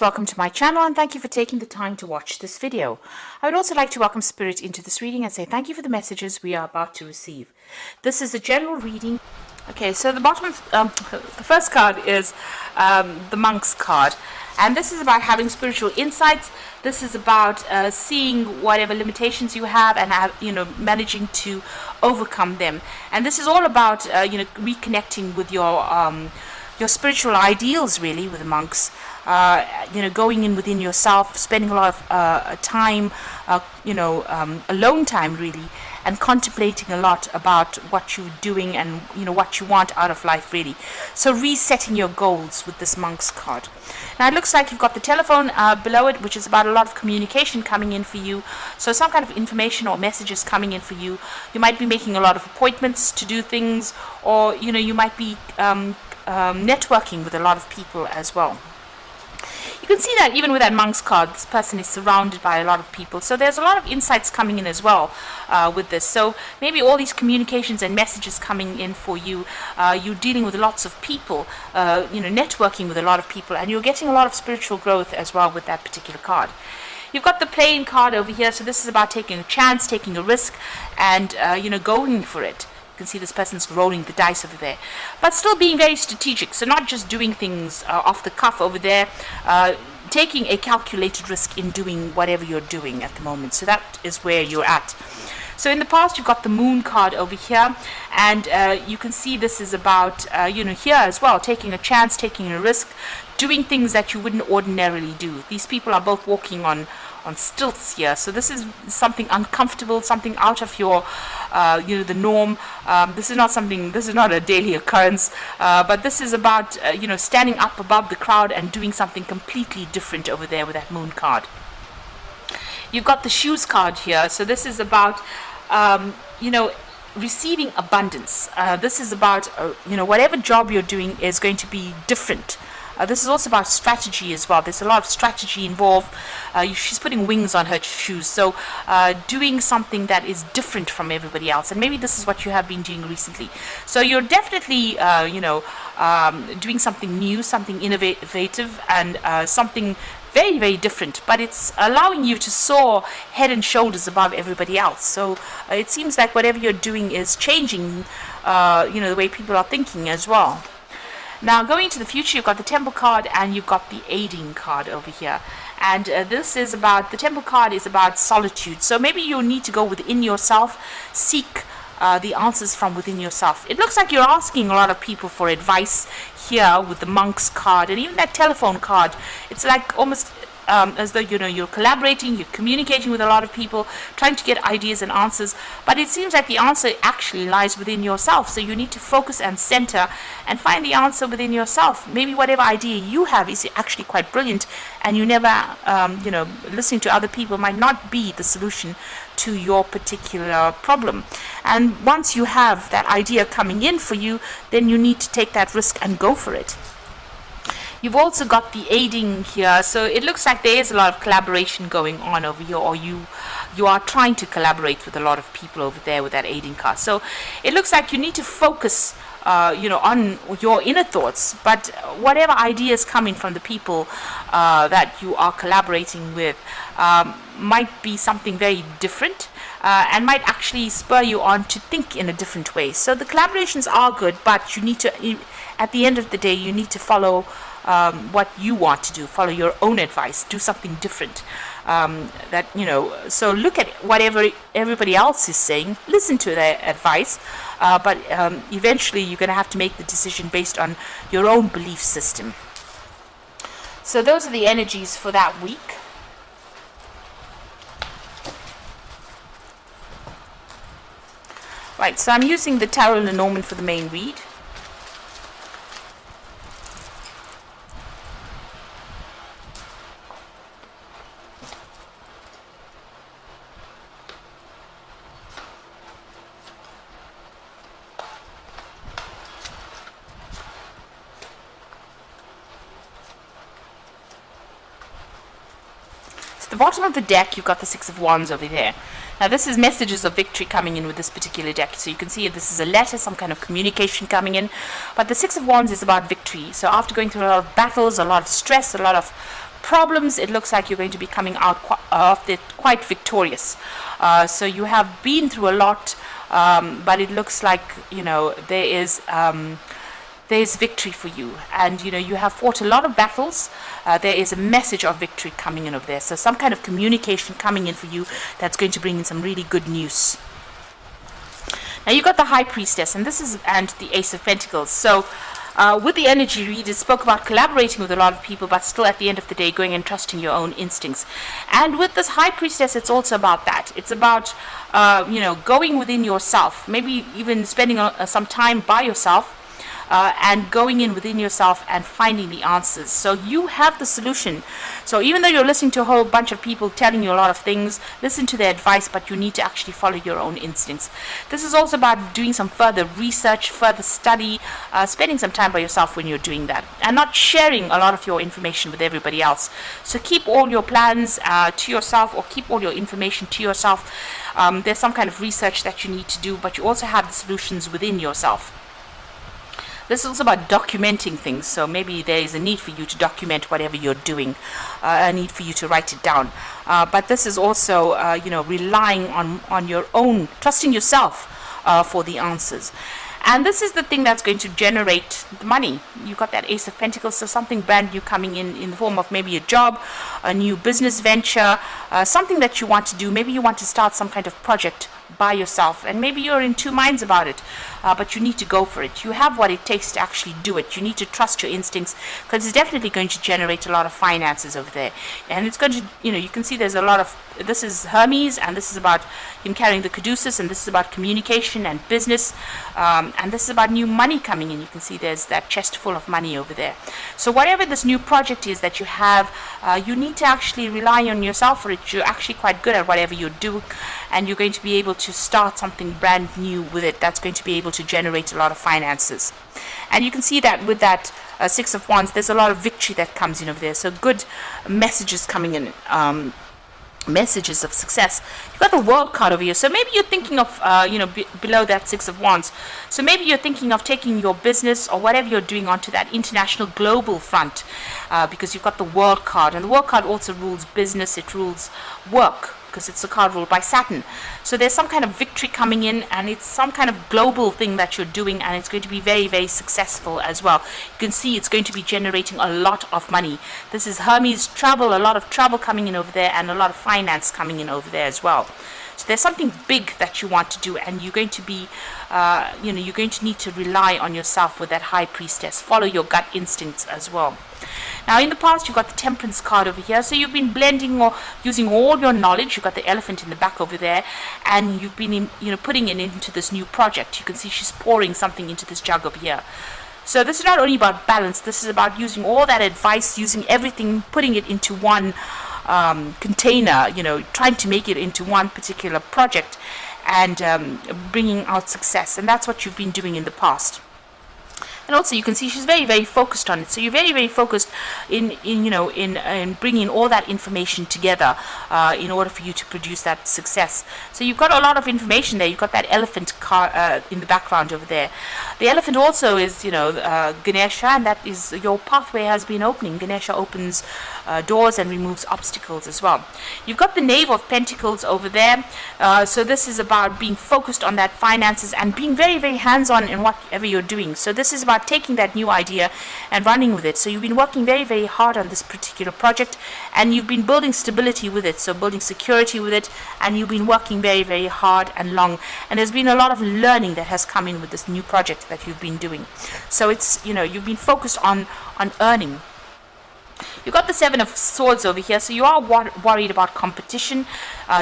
Welcome to my channel and thank you for taking the time to watch this video. I would also like to welcome Spirit into this reading and say thank you for the messages we are about to receive. This is a general reading. Okay, so the bottom of the first card is the Monk's card, and this is about having spiritual insights. This is about seeing whatever limitations you have and managing to overcome them. And this is all about reconnecting with your spiritual ideals, really, with the monks. Going in within yourself, spending a lot of time, alone time, really, and contemplating a lot about what you're doing and what you want out of life, really. So resetting your goals with this Monk's card. Now it looks like you've got the telephone below it, which is about a lot of communication coming in for you. So some kind of information or messages coming in for you. You might be making a lot of appointments to do things, or you might be networking with a lot of people as well. You can see that even with that Monk's card, this person is surrounded by a lot of people. So there's a lot of insights coming in as well with this. So maybe all these communications and messages coming in for you, you're dealing with lots of people, networking with a lot of people, and you're getting a lot of spiritual growth as well with that particular card. You've got the playing card over here. So this is about taking a chance, taking a risk, and going for it. You can see this person's rolling the dice over there, but still being very strategic. So not just doing things off the cuff over there, taking a calculated risk in doing whatever you're doing at the moment. So that is where you're at. So in the past, you've got the Moon card over here, and you can see this is about here as well, taking a chance, taking a risk, doing things that you wouldn't ordinarily do. These people are both walking on stilts here, so this is something uncomfortable, something out of your the norm. This is not a daily occurrence, but this is about standing up above the crowd and doing something completely different over there with that Moon card. You've got the Shoes card here, so this is about receiving abundance. This is about whatever job you're doing is going to be different. This is also about strategy as well. There's a lot of strategy involved. She's putting wings on her shoes, so doing something that is different from everybody else. And maybe this is what you have been doing recently. So you're definitely, doing something new, something innovative, and something very, very different. But it's allowing you to soar head and shoulders above everybody else. So it seems like whatever you're doing is changing, the way people are thinking as well. Now, going to the future, you've got the Temple card and you've got the Aiding card over here. And this is about, the Temple card is about solitude. So maybe you'll need to go within yourself, seek the answers from within yourself. It looks like you're asking a lot of people for advice here with the Monk's card and even that telephone card. It's like almost as though you're collaborating, you're communicating with a lot of people, trying to get ideas and answers, but it seems like the answer actually lies within yourself. So you need to focus and center and find the answer within yourself. Maybe whatever idea you have is actually quite brilliant, and you never listening to other people might not be the solution to your particular problem. And once you have that idea coming in for you, then you need to take that risk and go for it. You've also got the Aiding here, so it looks like there is a lot of collaboration going on over here, or you are trying to collaborate with a lot of people over there with that Aiding card. So it looks like you need to focus on your inner thoughts, but whatever ideas coming from the people that you are collaborating with might be something very different, and might actually spur you on to think in a different way. So the collaborations are good, but you need to, at the end of the day, you need to follow what you want to do, follow your own advice, do something different. So look at whatever everybody else is saying, listen to their advice, but eventually you're going to have to make the decision based on your own belief system. So those are the energies for that week. Right, so I'm using the Tarot Lenormand for the main read. The bottom of the deck, you've got the Six of Wands over there. Now this is messages of victory coming in with this particular deck. So you can see this is a letter, some kind of communication coming in. But the Six of Wands is about victory. So after going through a lot of battles, a lot of stress, a lot of problems, it looks like you're going to be coming out of it quite victorious. So you have been through a lot, but it looks like, there's victory for you, and you have fought a lot of battles. There is a message of victory coming in over there, so some kind of communication coming in for you that's going to bring in some really good news. Now you got the High Priestess, and the Ace of Pentacles. So with the energy read, it spoke about collaborating with a lot of people, but still at the end of the day going and trusting your own instincts. And with this High Priestess, it's also about that. It's about going within yourself, maybe even spending some time by yourself, and going in within yourself and finding the answers. So you have the solution. So even though you're listening to a whole bunch of people telling you a lot of things, listen to their advice, but you need to actually follow your own instincts. This is also about doing some further research, further study, spending some time by yourself when you're doing that, and not sharing a lot of your information with everybody else. So keep all your plans to yourself, or keep all your information to yourself. There's some kind of research that you need to do, but you also have the solutions within yourself. This is also about documenting things, so maybe there is a need for you to document whatever you're doing, a need for you to write it down. But this is also, relying on your own, trusting yourself for the answers. And this is the thing that's going to generate the money. You've got that Ace of Pentacles, so something brand new coming in the form of maybe a job, a new business venture, something that you want to do. Maybe you want to start some kind of project by yourself, and maybe you're in two minds about it, but you need to go for it. You have what it takes to actually do it. You need to trust your instincts, because it's definitely going to generate a lot of finances over there. And it's going to, you can see there's a lot of, this is Hermes, and this is about him carrying the Caduceus, and this is about communication and business, and this is about new money coming in. You can see there's that chest full of money over there. So whatever this new project is that you have, you need to actually rely on yourself for it. You're actually quite good at whatever you do, and you're going to be able to start something brand new with it that's going to be able to generate a lot of finances. And you can see that with that Six of Wands, there's a lot of victory that comes in over there. So good messages coming in, messages of success. You've got the World card over here, so maybe you're thinking of below that Six of Wands, so maybe you're thinking of taking your business or whatever you're doing onto that international global front, because you've got the World card, and the World card also rules business, it rules work, because it's a card ruled by Saturn. So there's some kind of victory coming in, and it's some kind of global thing that you're doing, and it's going to be very, very successful as well. You can see it's going to be generating a lot of money. This is Hermes travel, a lot of travel coming in over there, and a lot of finance coming in over there as well. So there's something big that you want to do, and you're going to be, you're going to need to rely on yourself with that High Priestess. Follow your gut instincts as well. Now in the past, you've got the Temperance card over here, so you've been blending or using all your knowledge. You've got the Elephant in the back over there, and you've been putting it into this new project. You can see she's pouring something into this jug over here. So this is not only about balance, this is about using all that advice, using everything, putting it into one container, trying to make it into one particular project, and bringing out success. And that's what you've been doing in the past. And also you can see she's very, very focused on it. So you're very, very focused in bringing all that information together in order for you to produce that success. So you've got a lot of information there. You've got that elephant car in the background over there. The elephant also is, Ganesha, and that is your pathway has been opening. Ganesha opens doors and removes obstacles as well. You've got the Knave of Pentacles over there. So this is about being focused on that finances and being very, very hands-on in whatever you're doing. So this is about taking that new idea and running with it. So you've been working very, very hard on this particular project, and you've been building stability with it, so building security with it, and you've been working very, very hard and long, and there's been a lot of learning that has come in with this new project that you've been doing. So it's, you've been focused on earning. You've got the Seven of Swords over here, so you are worried about competition,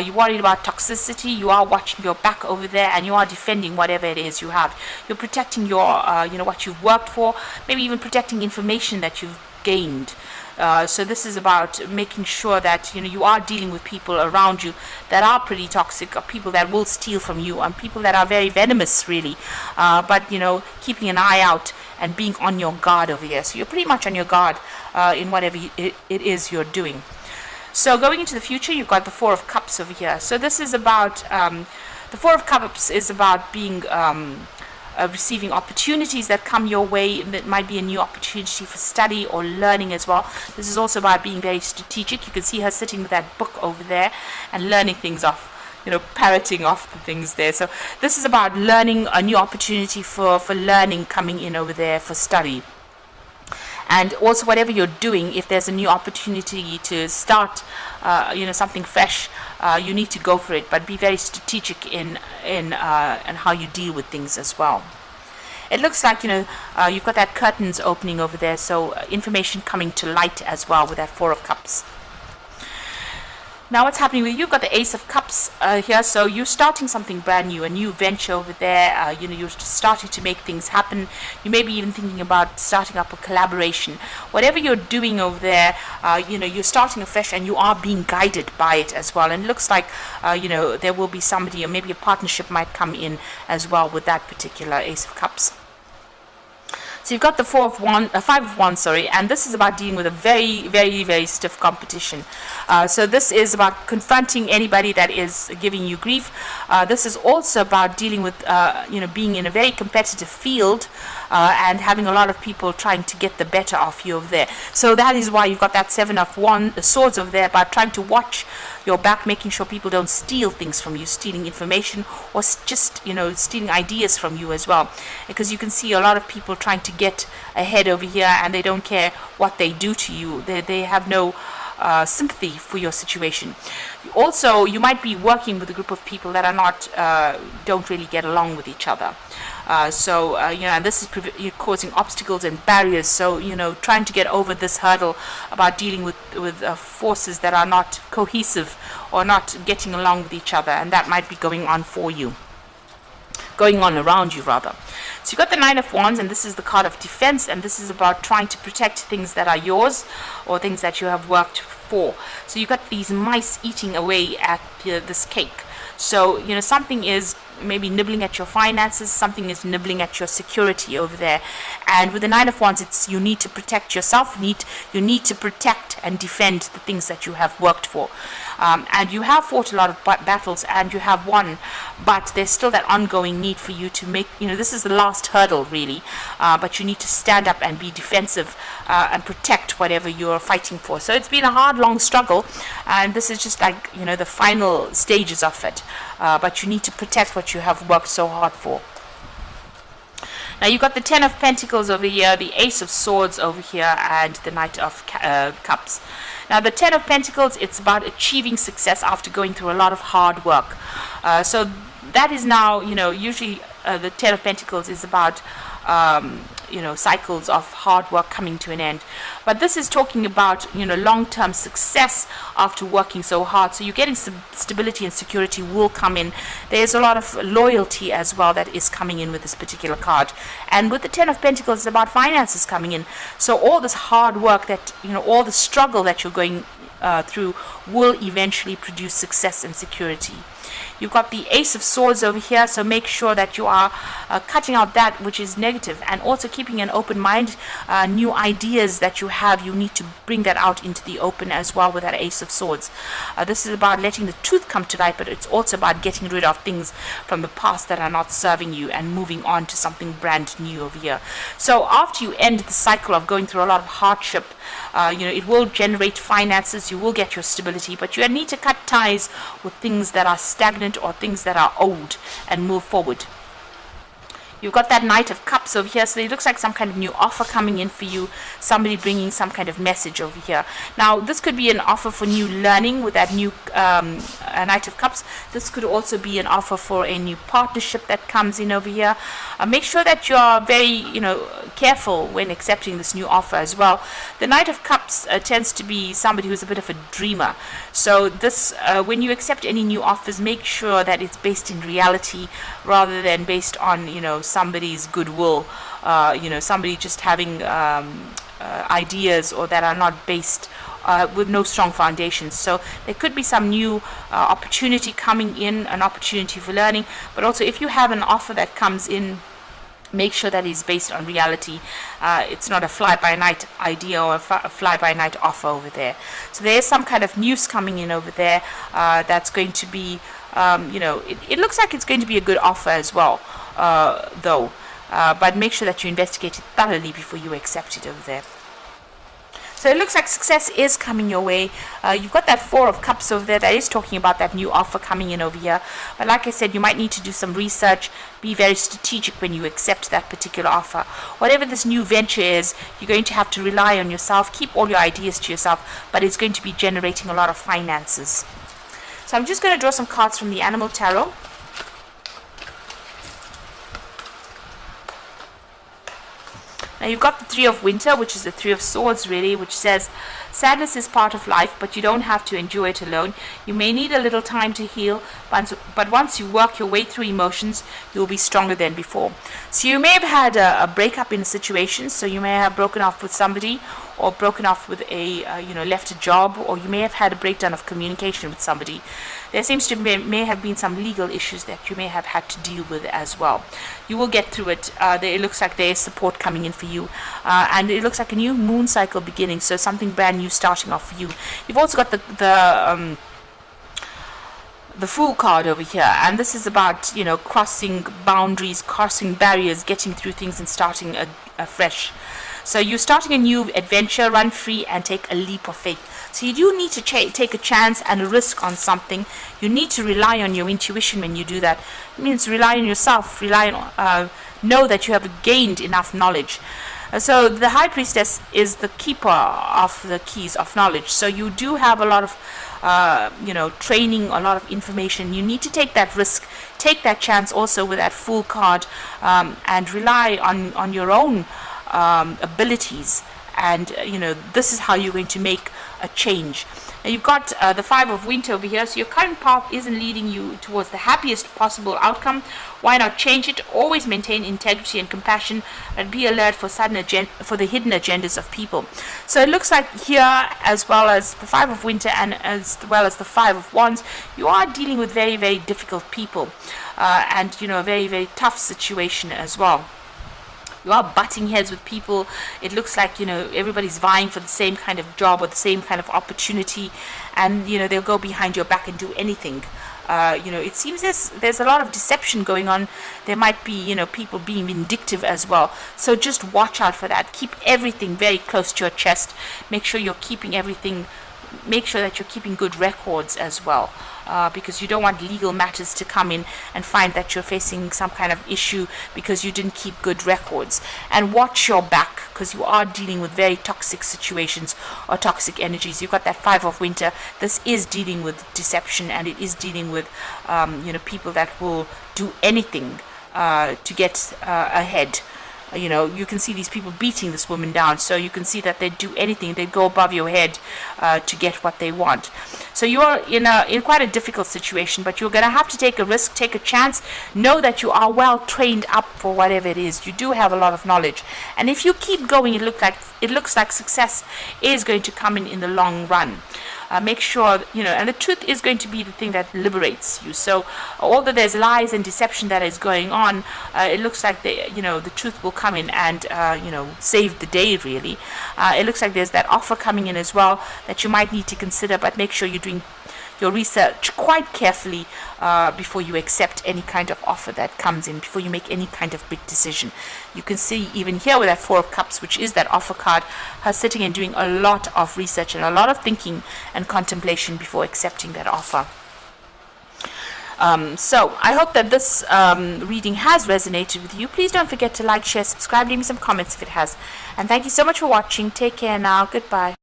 you're worried about toxicity, you are watching your back over there, and you are defending whatever it is you have. You're protecting your, what you've worked for, maybe even protecting information that you've gained. So this is about making sure that you are dealing with people around you that are pretty toxic, or people that will steal from you, and people that are very venomous, really. But keeping an eye out and being on your guard over here. So you're pretty much on your guard in whatever it is you're doing. So going into the future, you've got the Four of Cups over here. So this is about the Four of Cups is about being receiving opportunities that come your way. That might be a new opportunity for study or learning as well. This is also about being very strategic. You can see her sitting with that book over there and learning things off, parroting off the things there. So this is about learning, a new opportunity for learning coming in over there for study. And also, whatever you're doing, if there's a new opportunity to start, something fresh, you need to go for it. But be very strategic in how you deal with things as well. It looks like you've got that curtains opening over there, so information coming to light as well with that Four of Cups. Now what's happening with you? You've got the Ace of Cups here, so you're starting something brand new, a new venture over there. You're starting to make things happen. You may be even thinking about starting up a collaboration. Whatever you're doing over there, you're starting afresh, and you are being guided by it as well. And it looks like, there will be somebody, or maybe a partnership might come in as well with that particular Ace of Cups. So you've got the Five of Wands, and this is about dealing with a very, very, very stiff competition. So this is about confronting anybody that is giving you grief. This is also about dealing with, being in a very competitive field and having a lot of people trying to get the better of you over there. So that is why you've got that Seven of Swords over there, about trying to watch your back, making sure people don't steal things from you, stealing information, or just stealing ideas from you as well, because you can see a lot of people trying to get ahead over here, and they don't care what they do to you. They have no sympathy for your situation. Also, you might be working with a group of people that are not don't really get along with each other. And this is causing obstacles and barriers. So, trying to get over this hurdle about dealing with forces that are not cohesive or not getting along with each other, and that might be going on around you rather. So you've got the Nine of Wands, and this is the card of defense, and this is about trying to protect things that are yours or things that you have worked for. So you've got these mice eating away at this cake. So, something is maybe nibbling at your finances, something is nibbling at your security over there. And with the Nine of Wands, it's you need to protect yourself, you need to protect and defend the things that you have worked for. And you have fought a lot of battles, and you have won, but there's still that ongoing need for you to make, this is the last hurdle really, but you need to stand up and be defensive and protect whatever you're fighting for. So it's been a hard, long struggle, and this is just like, the final stages of it, but you need to protect what you have worked so hard for. Now you've got the Ten of Pentacles over here, the Ace of Swords over here, and the Knight of Cups. Now the Ten of Pentacles, it's about achieving success after going through a lot of hard work. So that is now, usually the Ten of Pentacles is about cycles of hard work coming to an end. But this is talking about, long-term success after working so hard. So you're getting some stability and security will come in. There's a lot of loyalty as well that is coming in with this particular card. And with the Ten of Pentacles, it's about finances coming in. So all this hard work that, all the struggle that you're going through will eventually produce success and security. You've got the Ace of Swords over here, so make sure that you are cutting out that which is negative, and also keeping an open mind. New ideas that you have, you need to bring that out into the open as well with that Ace of Swords. This is about letting the truth come to light, but it's also about getting rid of things from the past that are not serving you and moving on to something brand new over here. So after you end the cycle of going through a lot of hardship, it will generate finances, you will get your stability, but you need to cut ties with things that are stagnant or things that are old and move forward. You've got that Knight of Cups over here, so it looks like some kind of new offer coming in for you, somebody bringing some kind of message over here. Now, this could be an offer for new learning with that new Knight of Cups. This could also be an offer for a new partnership that comes in over here. Make sure that you're very, careful when accepting this new offer as well. The Knight of Cups tends to be somebody who's a bit of a dreamer. So this, when you accept any new offers, make sure that it's based in reality rather than based on, somebody's goodwill, somebody just having ideas or that are not based with no strong foundations. So there could be some new opportunity coming in, an opportunity for learning, but also if you have an offer that comes in, make sure that it's based on reality. It's not a fly-by-night idea or a fly-by-night offer over there. So there's some kind of news coming in over there that's going to be, it looks like it's going to be a good offer as well, though. but make sure that you investigate it thoroughly before you accept it over there. So it looks like success is coming your way. You've got that Four of Cups over there that is talking about that new offer coming in over here. But like I said, you might need to do some research. Be very strategic when you accept that particular offer. Whatever this new venture is, you're going to have to rely on yourself. Keep all your ideas to yourself, but it's going to be generating a lot of finances. So I'm just going to draw some cards from the Animal Tarot. Now you've got the Three of Winter, which is the Three of Swords really, which says sadness is part of life, but you don't have to endure it alone. You may need a little time to heal, but once you work your way through emotions, you'll be stronger than before. So you may have had a breakup in a situation, so you may have broken off with somebody, or broken off with a, left a job, or you may have had a breakdown of communication with somebody. There seems to may have been some legal issues that you may have had to deal with as well. You will get through it. It looks like there is support coming in for you, and it looks like a new moon cycle beginning, so something brand new starting off for you. You've also got the Fool card over here, and this is about crossing boundaries, crossing barriers, getting through things and starting afresh. So you're starting a new adventure. Run free and take a leap of faith. So you do need to take a chance and a risk on something. You need to rely on your intuition when you do that. It means rely on yourself, rely on know that you have gained enough knowledge. So the High Priestess is the keeper of the keys of knowledge. So you do have a lot of training, a lot of information. You need to take that risk, take that chance also with that Fool card, and rely on your own abilities, and this is how you're going to make a change. Now you've got the Five of Winter over here, so your current path isn't leading you towards the happiest possible outcome. Why not change it? Always maintain integrity and compassion, and be alert for for the hidden agendas of people. So it looks like here, as well as the Five of Winter and as well as the Five of Wands, you are dealing with very, very difficult people, and a very, very tough situation as well. You are butting heads with people. It looks like everybody's vying for the same kind of job or the same kind of opportunity, and they'll go behind your back and do anything. It seems there's a lot of deception going on. There might be people being vindictive as well. So just watch out for that. Keep everything very close to your chest. Make sure you're keeping everything. Make sure that you're keeping good records as well, because you don't want legal matters to come in and find that you're facing some kind of issue because you didn't keep good records. And watch your back, because you are dealing with very toxic situations or toxic energies. You've got that Five of Winter. This is dealing with deception, and it is dealing with people that will do anything to get ahead. You can see these people beating this woman down, so you can see that they do anything. They go above your head to get what they want. So you are in quite a difficult situation, but you're going to have to take a risk, take a chance. Know that you are well trained up for whatever it is. You do have a lot of knowledge, and if you keep going, it looks like success is going to come in the long run. Make sure, and the truth is going to be the thing that liberates you. So although there's lies and deception that is going on, it looks like the truth will come in and save the day really. It looks like there's that offer coming in as well that you might need to consider, but make sure you're doing your research quite carefully before you accept any kind of offer that comes in, before you make any kind of big decision. You can see even here with that Four of Cups, which is that offer card, her sitting and doing a lot of research and a lot of thinking and contemplation before accepting that offer. So I hope that this reading has resonated with you. Please don't forget to like, share, subscribe, leave me some comments if it has. And thank you so much for watching. Take care now. Goodbye.